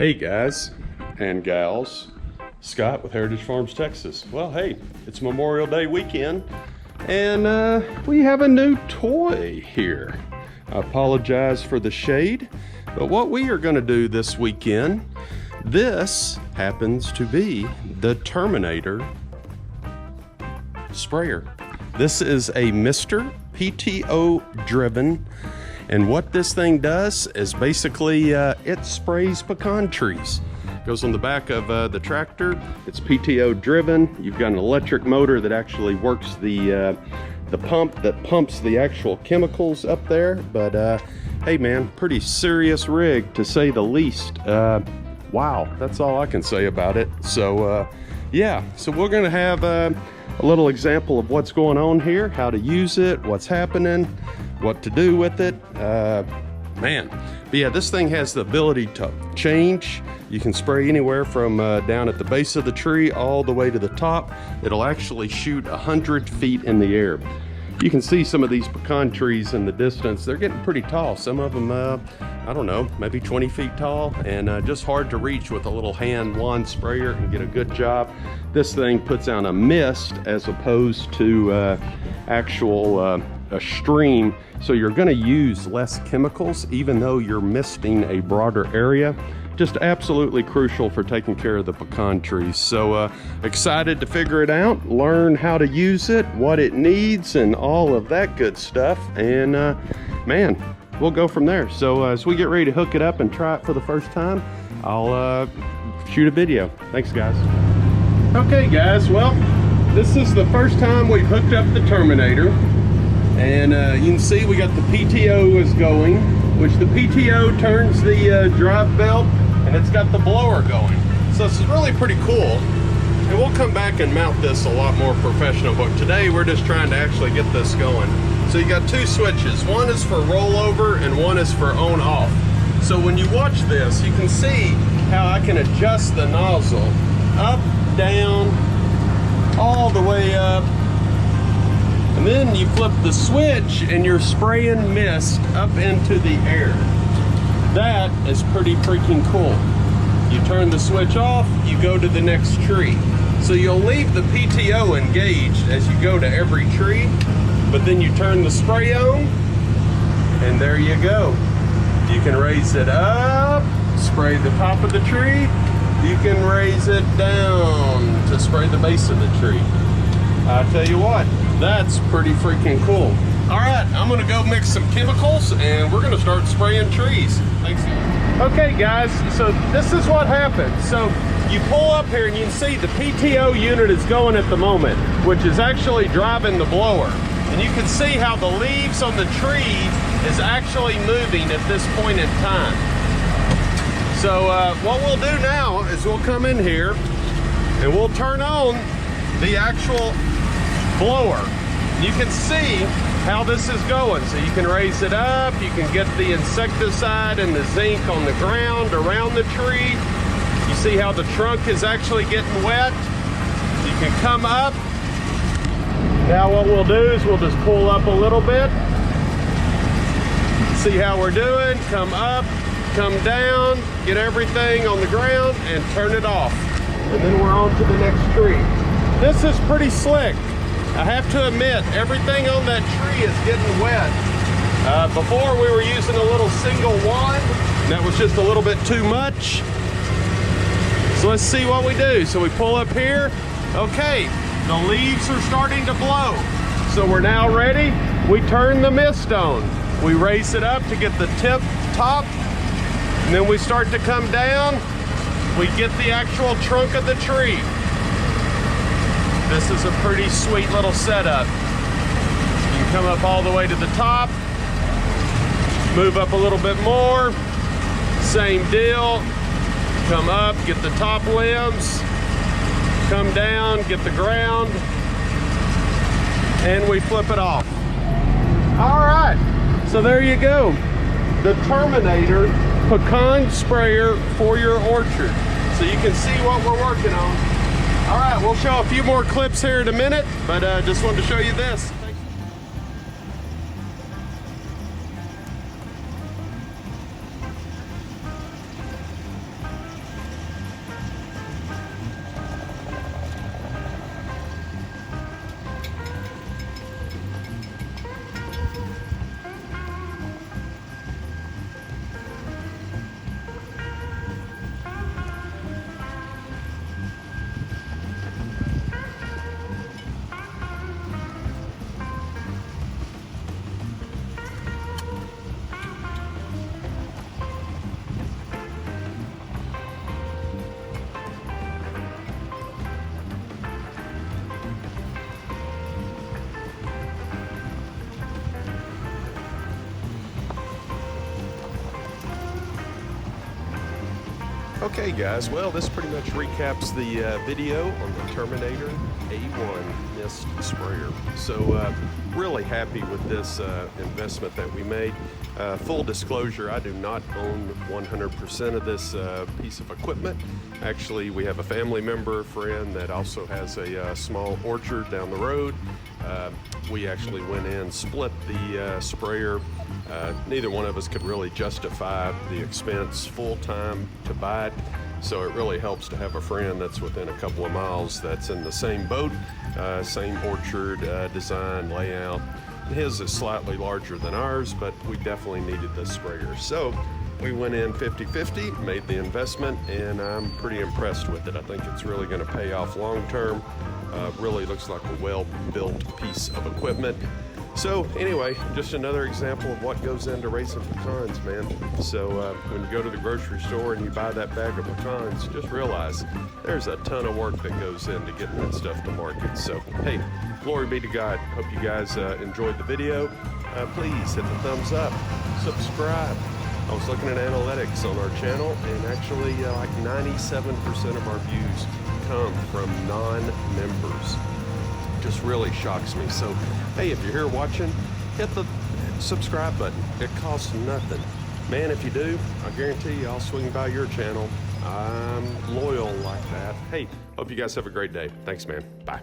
Hey guys and gals, Scott with Heritage Farms, Texas. Well, hey, it's Memorial Day weekend and we have a new toy here. I apologize for the shade, but what we are going to do this weekend, this happens to be the Terminator sprayer. This is a Mister PTO driven, and what this thing does is basically it sprays pecan trees. Goes on the back of the tractor. It's PTO driven. You've got an electric motor that actually works the pump that pumps the actual chemicals up there. But hey man, pretty serious rig to say the least. Wow, that's all I can say about it. So yeah, so we're gonna have a little example of what's going on here, how to use it, what's happening, what to do with it. Man, but yeah, this thing has the ability to change. You can spray anywhere from down at the base of the tree all the way to the top. It'll actually shoot 100 feet in the air. You can see some of these pecan trees in the distance. They're getting pretty tall. Some of them, I don't know, maybe 20 feet tall, and just hard to reach with a little hand wand sprayer and get a good job. This thing puts out a mist as opposed to actual a stream, so you're going to use less chemicals even though you're misting a broader area. Just absolutely crucial for taking care of the pecan trees. So excited to figure it out, learn how to use it, what it needs, and all of that good stuff. And man, we'll go from there. So as we get ready to hook it up and try it for the first time, I'll shoot a video. Thanks guys. Okay guys, well, this is the first time we've hooked up the Terminator. And you can see we got the PTO is going, which the PTO turns the drive belt, and it's got the blower going. So this is really pretty cool. And we'll come back and mount this a lot more professional, but today we're just trying to actually get this going. So you got two switches. One is for rollover and one is for on off. So when you watch this, you can see how I can adjust the nozzle up, down, all the way up. And then you flip the switch and you're spraying mist up into the air. That is pretty freaking cool. You turn the switch off, you go to the next tree. So you'll leave the PTO engaged as you go to every tree, but then you turn the spray on, and there you go. You can raise it up, spray the top of the tree. You can raise it down to spray the base of the tree. I tell you what, that's pretty freaking cool. All right, I'm gonna go mix some chemicals and we're gonna start spraying trees. Thanks. Okay guys, so this is what happens. So you pull up here and you can see the PTO unit is going at the moment, which is actually driving the blower. And you can see how the leaves on the tree is actually moving at this point in time. So what we'll do now is we'll come in here and we'll turn on the actual blower. You can see how this is going. So you can raise it up, you can get the insecticide and the zinc on the ground around the tree. You see how the trunk is actually getting wet. You can come up. Now what we'll do is we'll just pull up a little bit. See how we're doing, come up, come down, get everything on the ground and turn it off. And then we're on to the next tree. This is pretty slick. I have to admit, everything on that tree is getting wet. Before we were using a little single wand, and that was just a little bit too much. So let's see what we do. So we pull up here. Okay, the leaves are starting to blow. So we're now ready. We turn the mist on. We raise it up to get the top, and then we start to come down. We get the actual trunk of the tree. This is a pretty sweet little setup. You can come up all the way to the top, move up a little bit more, same deal. Come up, get the top limbs, come down, get the ground, and we flip it off. All right, so there you go. The Terminator pecan sprayer for your orchard. So you can see what we're working on. All right, we'll show a few more clips here in a minute, but just wanted to show you this. Okay guys, well this pretty much recaps the video on the Terminator A1 Mist sprayer. So really happy with this investment that we made. Full disclosure, I do not own 100% of this piece of equipment. Actually, we have a family member, friend that also has a small orchard down the road. We actually went in, split the sprayer. Neither one of us could really justify the expense full time to buy it. So it really helps to have a friend that's within a couple of miles that's in the same boat, same orchard design, layout. His is slightly larger than ours, but we definitely needed this sprayer. So we went in 50-50, made the investment, and I'm pretty impressed with it. I think it's really going to pay off long term. Really looks like a well-built piece of equipment. So anyway, just another example of what goes into raising pecans, man. So when you go to the grocery store and you buy that bag of pecans, just realize there's a ton of work that goes into getting that stuff to market. So hey, glory be to God. Hope you guys enjoyed the video. Please hit the thumbs up, subscribe. I was looking at analytics on our channel, and actually like 97% of our views come from non-members. Just really shocks me. So hey, if you're here watching, hit the subscribe button. It costs nothing, man. If you do, I guarantee you I'll swing by your channel. I'm loyal like that. Hey, hope you guys have a great day. Thanks, man. Bye.